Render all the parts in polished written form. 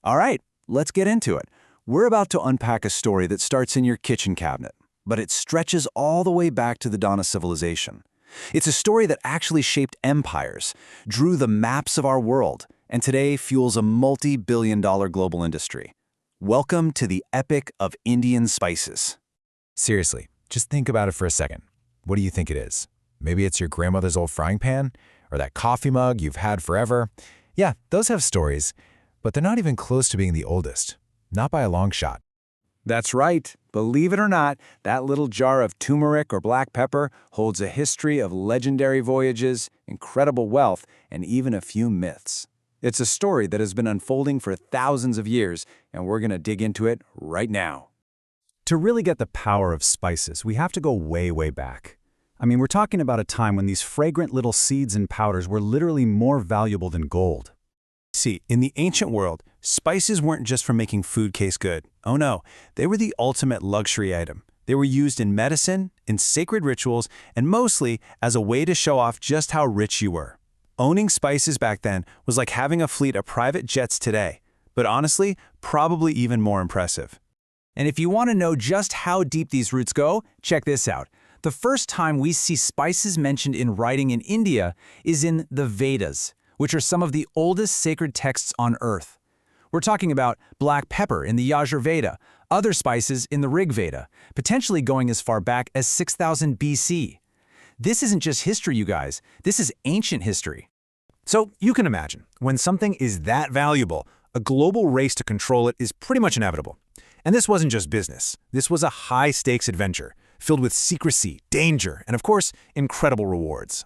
All right, let's get into it. We're about to unpack a story that starts in your kitchen cabinet, but it stretches all the way back to the dawn of civilization. It's a story that actually shaped empires, drew the maps of our world, and today fuels a multi-billion-dollar global industry. Welcome to the Epic of Indian Spices. Seriously, just think about it for a second. What do you think it is? Maybe it's your grandmother's old frying pan? Or that coffee mug you've had forever? Yeah, those have stories, but they're not even close to being the oldest. Not by a long shot. That's right. Believe it or not, that little jar of turmeric or black pepper holds a history of legendary voyages, incredible wealth, and even a few myths. It's a story that has been unfolding for thousands of years, and we're going to dig into it right now. To really get the power of spices, we have to go way, way back. I mean, we're talking about a time when these fragrant little seeds and powders were literally more valuable than gold. See, in the ancient world, spices weren't just for making food taste good. Oh no, they were the ultimate luxury item. They were used in medicine, in sacred rituals, and mostly as a way to show off just how rich you were. Owning spices back then was like having a fleet of private jets today, but honestly, probably even more impressive. And if you want to know just how deep these roots go, check this out. The first time we see spices mentioned in writing in India is in the Vedas, which are some of the oldest sacred texts on Earth. We're talking about black pepper in the Yajur Veda, other spices in the Rig Veda, potentially going as far back as 6000 BC. This isn't just history, you guys. This is ancient history. So you can imagine, when something is that valuable, a global race to control it is pretty much inevitable. And this wasn't just business. This was a high-stakes adventure, filled with secrecy, danger, and of course, incredible rewards.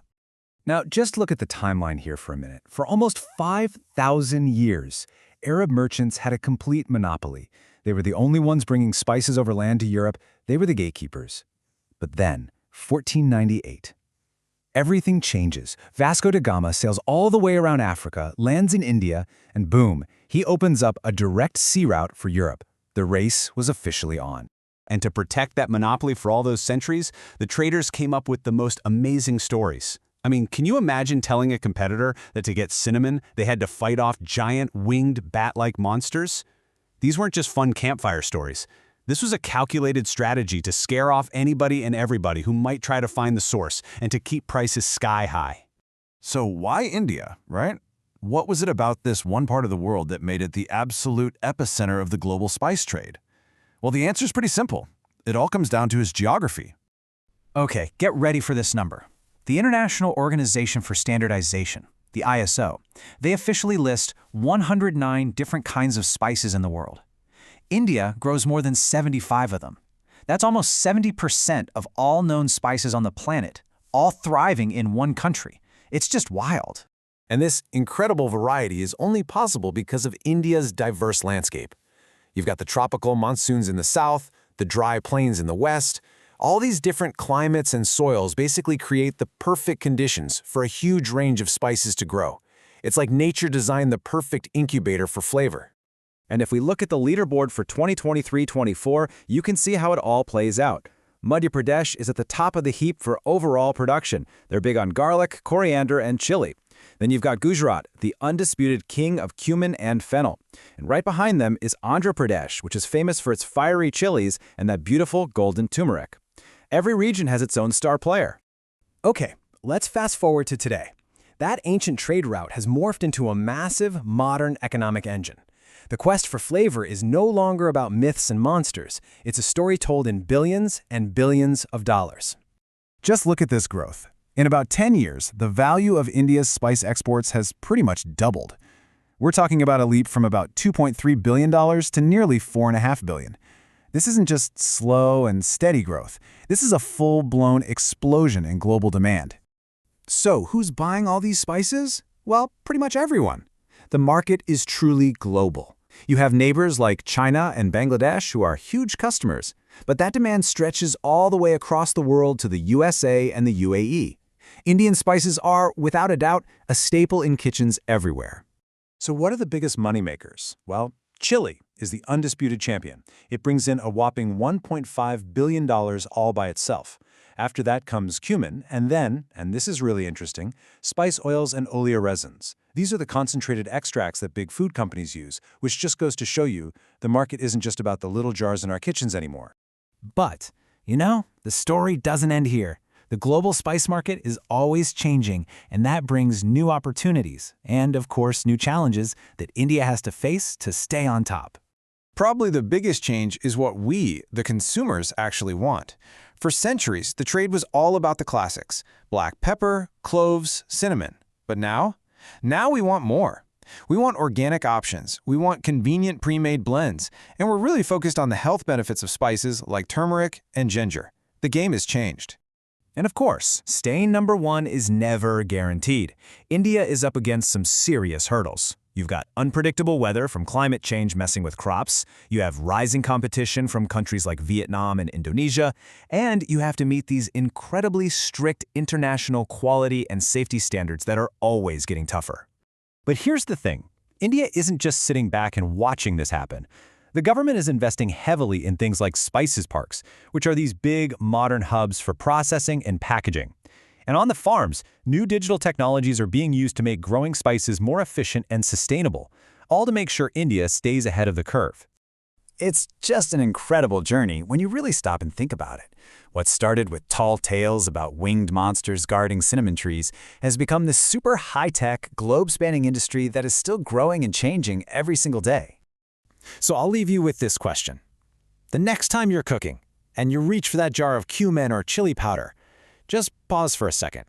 Now, just look at the timeline here for a minute. For almost 5,000 years, Arab merchants had a complete monopoly. They were the only ones bringing spices over land to Europe. They were the gatekeepers. But then, 1498. Everything changes. Vasco da Gama sails all the way around Africa, lands in India, and boom, he opens up a direct sea route for Europe. The race was officially on. And to protect that monopoly for all those centuries, the traders came up with the most amazing stories. I mean, can you imagine telling a competitor that to get cinnamon, they had to fight off giant, winged, bat-like monsters? These weren't just fun campfire stories. This was a calculated strategy to scare off anybody and everybody who might try to find the source and to keep prices sky high. So why India, right? What was it about this one part of the world that made it the absolute epicenter of the global spice trade? Well, the answer's pretty simple. It all comes down to its geography. Okay, get ready for this number. The International Organization for Standardization, the ISO, they officially list 109 different kinds of spices in the world. India grows more than 75 of them. That's almost 70% of all known spices on the planet, all thriving in one country. It's just wild. And this incredible variety is only possible because of India's diverse landscape. You've got the tropical monsoons in the south, the dry plains in the west. All these different climates and soils basically create the perfect conditions for a huge range of spices to grow. It's like nature designed the perfect incubator for flavor. And if we look at the leaderboard for 2023-24, you can see how it all plays out. Madhya Pradesh is at the top of the heap for overall production. They're big on garlic, coriander, and chili. Then you've got Gujarat, the undisputed king of cumin and fennel. And right behind them is Andhra Pradesh, which is famous for its fiery chilies and that beautiful golden turmeric. Every region has its own star player. Okay, let's fast forward to today. That ancient trade route has morphed into a massive, modern economic engine. The quest for flavor is no longer about myths and monsters. It's a story told in billions and billions of dollars. Just look at this growth. In about 10 years, the value of India's spice exports has pretty much doubled. We're talking about a leap from about $2.3 billion to nearly $4.5 billion. This isn't just slow and steady growth. This is a full-blown explosion in global demand. So, who's buying all these spices? Well, pretty much everyone. The market is truly global. You have neighbors like China and Bangladesh who are huge customers, but that demand stretches all the way across the world to the USA and the UAE. Indian spices are, without a doubt, a staple in kitchens everywhere. So what are the biggest moneymakers? Well, chili is the undisputed champion. It brings in a whopping $1.5 billion all by itself. After that comes cumin, and then, and this is really interesting, spice oils and oleoresins. These are the concentrated extracts that big food companies use, which just goes to show you the market isn't just about the little jars in our kitchens anymore. But, the story doesn't end here. The global spice market is always changing, and that brings new opportunities and, of course, new challenges that India has to face to stay on top. Probably the biggest change is what we, the consumers, actually want. For centuries, the trade was all about the classics: black pepper, cloves, cinnamon. But now we want more. We want organic options, we want convenient pre-made blends, and we're really focused on the health benefits of spices like turmeric and ginger. The game has changed. And of course, staying number one is never guaranteed. India is up against some serious hurdles. You've got unpredictable weather from climate change messing with crops, you have rising competition from countries like Vietnam and Indonesia, and you have to meet these incredibly strict international quality and safety standards that are always getting tougher. But here's the thing. India isn't just sitting back and watching this happen. The government is investing heavily in things like spices parks, which are these big, modern hubs for processing and packaging. And on the farms, new digital technologies are being used to make growing spices more efficient and sustainable, all to make sure India stays ahead of the curve. It's just an incredible journey when you really stop and think about it. What started with tall tales about winged monsters guarding cinnamon trees has become this super high-tech, globe-spanning industry that is still growing and changing every single day. So I'll leave you with this question. The next time you're cooking and you reach for that jar of cumin or chili powder, just pause for a second.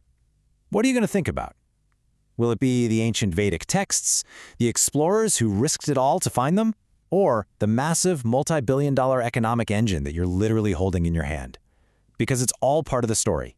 What are you going to think about? Will it be the ancient Vedic texts, the explorers who risked it all to find them, or the massive multi-billion-dollar economic engine that you're literally holding in your hand? Because it's all part of the story.